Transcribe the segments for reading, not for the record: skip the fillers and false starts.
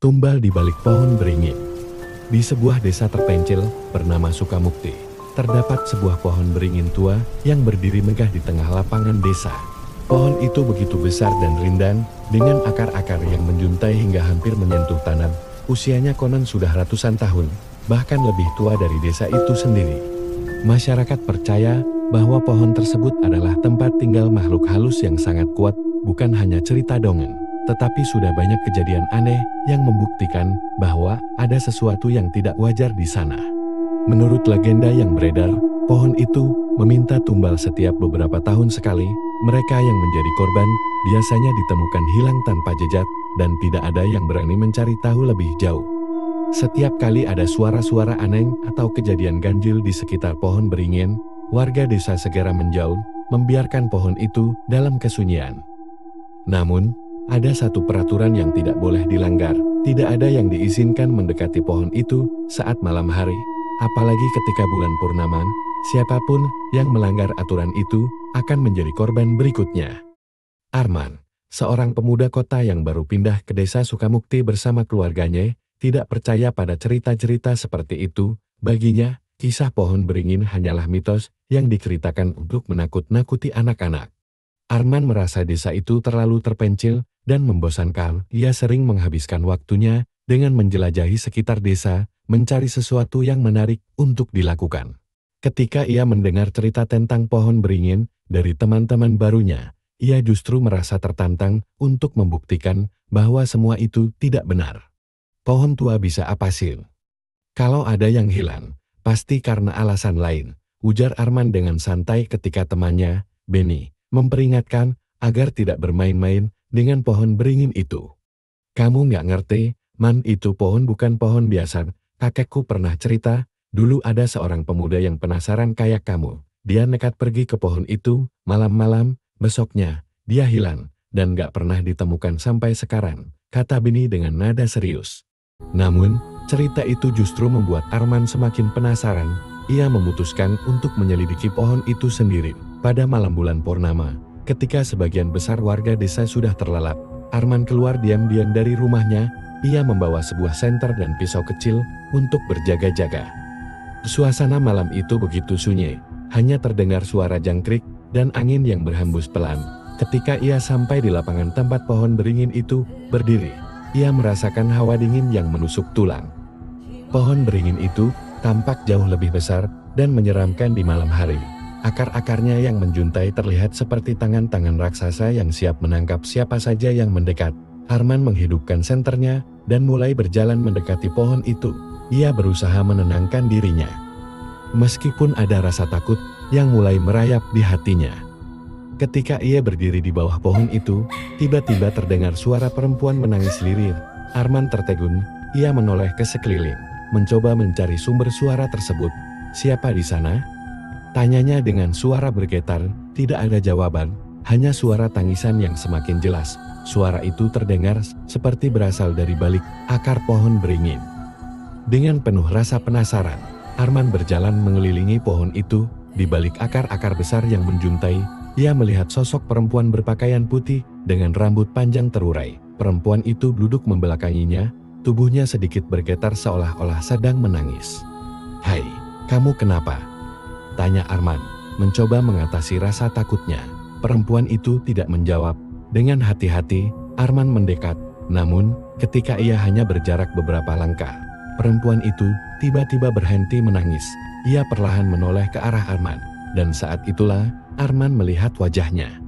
Tumbal di balik pohon beringin. Di sebuah desa terpencil bernama Sukamukti, terdapat sebuah pohon beringin tua yang berdiri megah di tengah lapangan desa. Pohon itu begitu besar dan rindang, dengan akar-akar yang menjuntai hingga hampir menyentuh tanah. Usianya konon sudah ratusan tahun, bahkan lebih tua dari desa itu sendiri. Masyarakat percaya bahwa pohon tersebut adalah tempat tinggal makhluk halus yang sangat kuat, bukan hanya cerita dongeng. Tetapi sudah banyak kejadian aneh yang membuktikan bahwa ada sesuatu yang tidak wajar di sana. Menurut legenda yang beredar, pohon itu meminta tumbal setiap beberapa tahun sekali. Mereka yang menjadi korban biasanya ditemukan hilang tanpa jejak dan tidak ada yang berani mencari tahu lebih jauh. Setiap kali ada suara-suara aneh atau kejadian ganjil di sekitar pohon beringin, warga desa segera menjauh, membiarkan pohon itu dalam kesunyian. Namun, ada satu peraturan yang tidak boleh dilanggar. Tidak ada yang diizinkan mendekati pohon itu saat malam hari, apalagi ketika bulan purnama. Siapapun yang melanggar aturan itu akan menjadi korban berikutnya. Arman, seorang pemuda kota yang baru pindah ke desa Sukamukti bersama keluarganya, tidak percaya pada cerita-cerita seperti itu. Baginya, kisah pohon beringin hanyalah mitos yang diceritakan untuk menakut-nakuti anak-anak. Arman merasa desa itu terlalu terpencil dan membosankan. Ia sering menghabiskan waktunya dengan menjelajahi sekitar desa, mencari sesuatu yang menarik untuk dilakukan. Ketika ia mendengar cerita tentang pohon beringin dari teman-teman barunya, ia justru merasa tertantang untuk membuktikan bahwa semua itu tidak benar. Pohon tua bisa apa sih? Kalau ada yang hilang, pasti karena alasan lain, ujar Arman dengan santai ketika temannya, Benny, memperingatkan agar tidak bermain-main dengan pohon beringin itu. Kamu nggak ngerti, Man, itu pohon bukan pohon biasa. Kakekku pernah cerita, dulu ada seorang pemuda yang penasaran kayak kamu. Dia nekat pergi ke pohon itu, malam-malam, besoknya, dia hilang, dan nggak pernah ditemukan sampai sekarang, kata Benny dengan nada serius. Namun, cerita itu justru membuat Arman semakin penasaran. Ia memutuskan untuk menyelidiki pohon itu sendiri. Pada malam bulan purnama, ketika sebagian besar warga desa sudah terlelap, Arman keluar diam-diam dari rumahnya. Ia membawa sebuah senter dan pisau kecil untuk berjaga-jaga. Suasana malam itu begitu sunyi, hanya terdengar suara jangkrik dan angin yang berhembus pelan. Ketika ia sampai di lapangan tempat pohon beringin itu berdiri, ia merasakan hawa dingin yang menusuk tulang. Pohon beringin itu tampak jauh lebih besar dan menyeramkan di malam hari. Akar-akarnya yang menjuntai terlihat seperti tangan-tangan raksasa yang siap menangkap siapa saja yang mendekat. Arman menghidupkan senternya dan mulai berjalan mendekati pohon itu. Ia berusaha menenangkan dirinya. Meskipun ada rasa takut yang mulai merayap di hatinya. Ketika ia berdiri di bawah pohon itu, tiba-tiba terdengar suara perempuan menangis lirih. Arman tertegun, ia menoleh ke sekeliling, mencoba mencari sumber suara tersebut. Siapa di sana? Tanyanya dengan suara bergetar. Tidak ada jawaban, hanya suara tangisan yang semakin jelas. Suara itu terdengar seperti berasal dari balik akar pohon beringin. Dengan penuh rasa penasaran, Arman berjalan mengelilingi pohon itu. Di balik akar-akar besar yang menjuntai, ia melihat sosok perempuan berpakaian putih dengan rambut panjang terurai. Perempuan itu duduk membelakanginya, tubuhnya sedikit bergetar seolah-olah sedang menangis. "Hai, kamu kenapa?" tanya Arman, mencoba mengatasi rasa takutnya. Perempuan itu tidak menjawab. Dengan hati-hati, Arman mendekat. Namun, ketika ia hanya berjarak beberapa langkah, perempuan itu tiba-tiba berhenti menangis. Ia perlahan menoleh ke arah Arman, dan saat itulah Arman melihat wajahnya.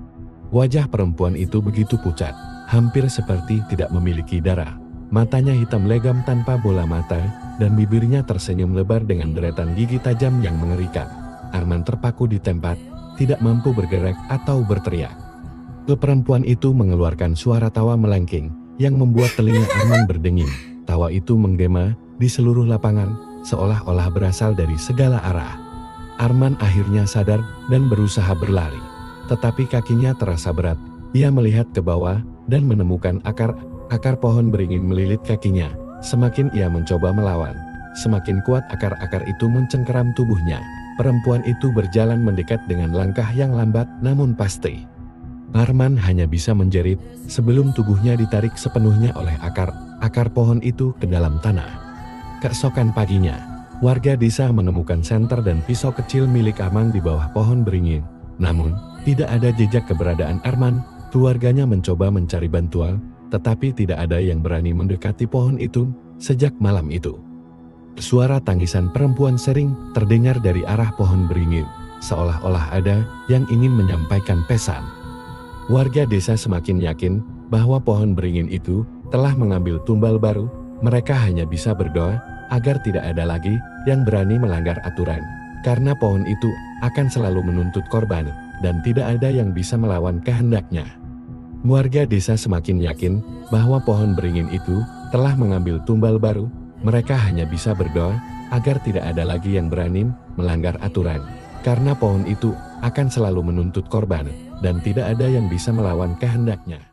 Wajah perempuan itu begitu pucat, hampir seperti tidak memiliki darah. Matanya hitam legam tanpa bola mata, dan bibirnya tersenyum lebar dengan deretan gigi tajam yang mengerikan. Arman terpaku di tempat, tidak mampu bergerak atau berteriak. Perempuan itu mengeluarkan suara tawa melengking, yang membuat telinga Arman berdenging. Tawa itu menggema di seluruh lapangan, seolah-olah berasal dari segala arah. Arman akhirnya sadar dan berusaha berlari. Tetapi kakinya terasa berat. Ia melihat ke bawah dan menemukan akar pohon beringin melilit kakinya. Semakin ia mencoba melawan, semakin kuat akar-akar itu mencengkeram tubuhnya. Perempuan itu berjalan mendekat dengan langkah yang lambat namun pasti. Arman hanya bisa menjerit sebelum tubuhnya ditarik sepenuhnya oleh akar pohon itu ke dalam tanah. Keesokan paginya, warga desa menemukan senter dan pisau kecil milik Arman di bawah pohon beringin. Namun, tidak ada jejak keberadaan Arman. Keluarganya mencoba mencari bantuan, tetapi tidak ada yang berani mendekati pohon itu. Sejak malam itu, suara tangisan perempuan sering terdengar dari arah pohon beringin, seolah-olah ada yang ingin menyampaikan pesan. Warga desa semakin yakin bahwa pohon beringin itu telah mengambil tumbal baru. Mereka hanya bisa berdoa agar tidak ada lagi yang berani melanggar aturan, karena pohon itu akan selalu menuntut korban dan tidak ada yang bisa melawan kehendaknya. Warga desa semakin yakin bahwa pohon beringin itu telah mengambil tumbal baru. Mereka hanya bisa berdoa agar tidak ada lagi yang berani melanggar aturan, karena pohon itu akan selalu menuntut korban dan tidak ada yang bisa melawan kehendaknya.